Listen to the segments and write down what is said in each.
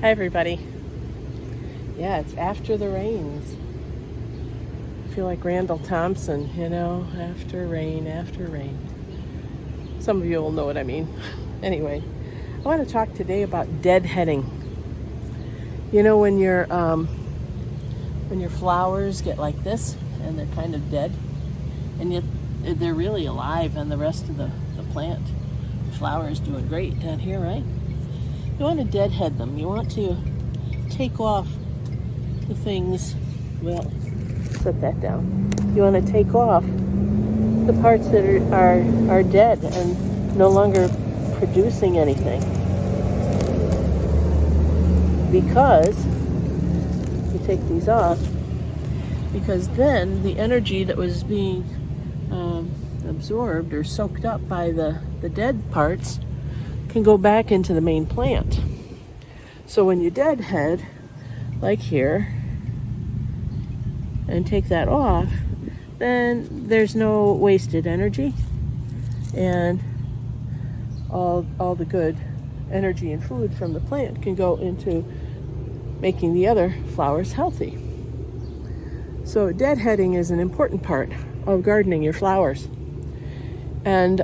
Hi, everybody. Yeah, it's after the rains. I feel like Randall Thompson, after rain, after rain. Some of you will know what I mean. Anyway, I want to talk today about deadheading. When your flowers get like this and they're kind of dead, and yet they're really alive, and the rest of the plant, the flower is doing great down here, right? You want to deadhead them. You want to take off the things. Well, set that down. You want to take off the parts that are dead and no longer producing anything, because you take these off, because then the energy that was being absorbed or soaked up by the dead parts can go back into the main plant. So when you deadhead, like here, and take that off, then there's no wasted energy, and all the good energy and food from the plant can go into making the other flowers healthy. So deadheading is an important part of gardening your flowers. And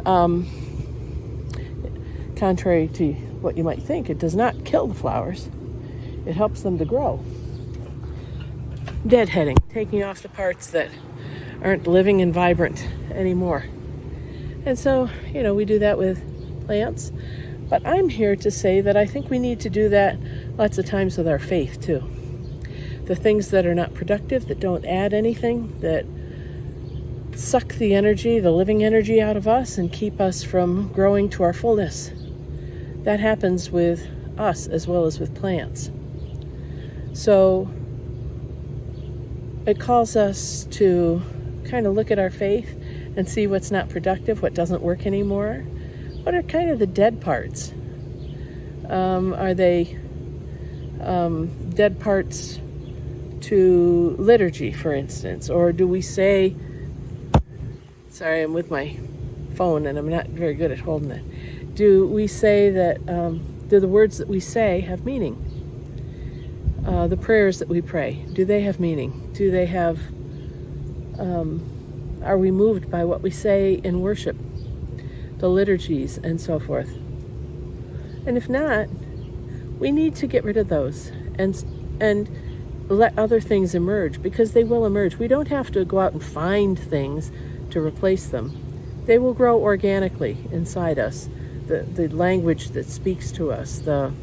contrary to what you might think, it does not kill the flowers. It helps them to grow. Deadheading, taking off the parts that aren't living and vibrant anymore. And so, we do that with plants. But I'm here to say that I think we need to do that lots of times with our faith too. The things that are not productive, that don't add anything, that suck the energy, the living energy out of us and keep us from growing to our fullness. That happens with us as well as with plants. So it calls us to kind of look at our faith and see what's not productive, what doesn't work anymore. What are kind of the dead parts? Are they dead parts to liturgy, for instance? Or do we say, sorry, I'm with my phone and I'm not very good at holding it. Do we say that, do the words that we say have meaning? The prayers that we pray, do they have meaning? Do they have, are we moved by what we say in worship? The liturgies and so forth. And if not, we need to get rid of those and let other things emerge, because they will emerge. We don't have to go out and find things to replace them. They will grow organically inside us. The language that speaks to us, the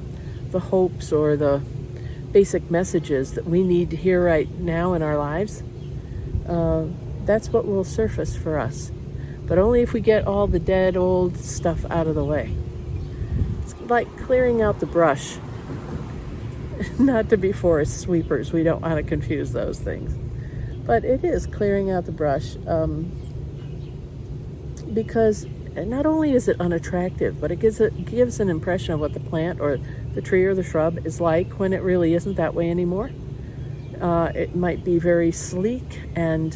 hopes or the basic messages that we need to hear right now in our lives, that's what will surface for us. But only if we get all the dead old stuff out of the way. It's like clearing out the brush. Not to be forest sweepers. We don't want to confuse those things. But it is clearing out the brush, because not only is it unattractive, but it gives an impression of what the plant or the tree or the shrub is like when it really isn't that way anymore. It might be very sleek and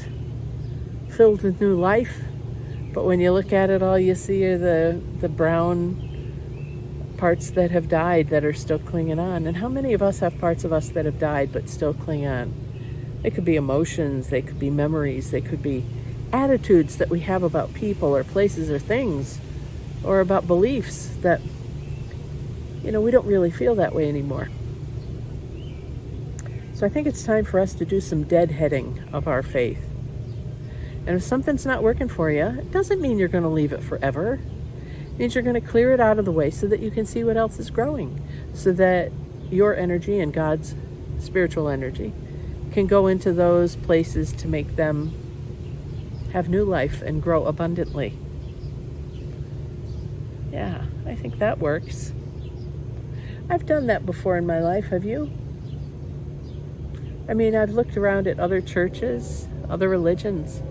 filled with new life, but when you look at it, all you see are the brown parts that have died that are still clinging on. And how many of us have parts of us that have died but still cling on? They could be emotions, they could be memories, they could be attitudes that we have about people or places or things, or about beliefs that, we don't really feel that way anymore. So I think it's time for us to do some deadheading of our faith. And if something's not working for you, it doesn't mean you're going to leave it forever. It means you're going to clear it out of the way so that you can see what else is growing, so that your energy and God's spiritual energy can go into those places to make them have new life and grow abundantly. Yeah, I think that works. I've done that before in my life. Have you? I've looked around at other churches, other religions,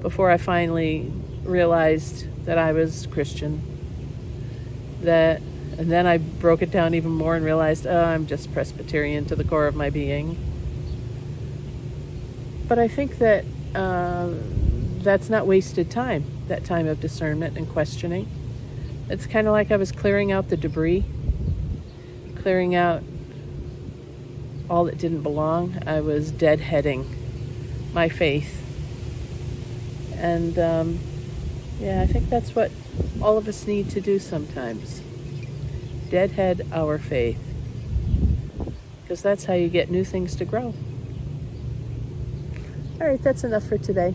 before I finally realized that I was Christian. And then I broke it down even more and realized, I'm just Presbyterian to the core of my being. But I think that that's not wasted time, that time of discernment and questioning. It's kind of like I was clearing out the debris, clearing out all that didn't belong. I was deadheading my faith. And yeah, I think that's what all of us need to do sometimes. Deadhead our faith. Because that's how you get new things to grow. All right, that's enough for today.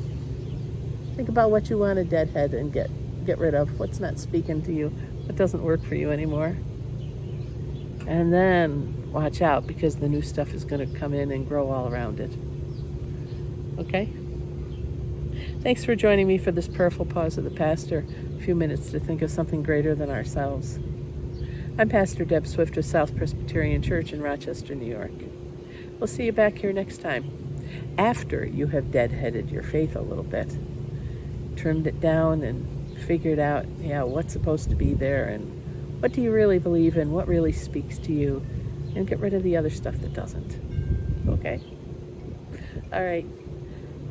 Think about what you want to deadhead and get rid of. What's not speaking to you. What doesn't work for you anymore. And then watch out, because the new stuff is going to come in and grow all around it. Okay? Thanks for joining me for this prayerful pause of the pastor. A few minutes to think of something greater than ourselves. I'm Pastor Deb Swift of South Presbyterian Church in Rochester, New York. We'll see you back here next time, after you have deadheaded your faith a little bit, trimmed it down and figured out, what's supposed to be there and what do you really believe in, what really speaks to you, and get rid of the other stuff that doesn't. Okay? All right.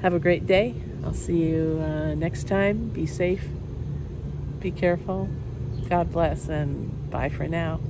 Have a great day. I'll see you next time. Be safe. Be careful. God bless, and bye for now.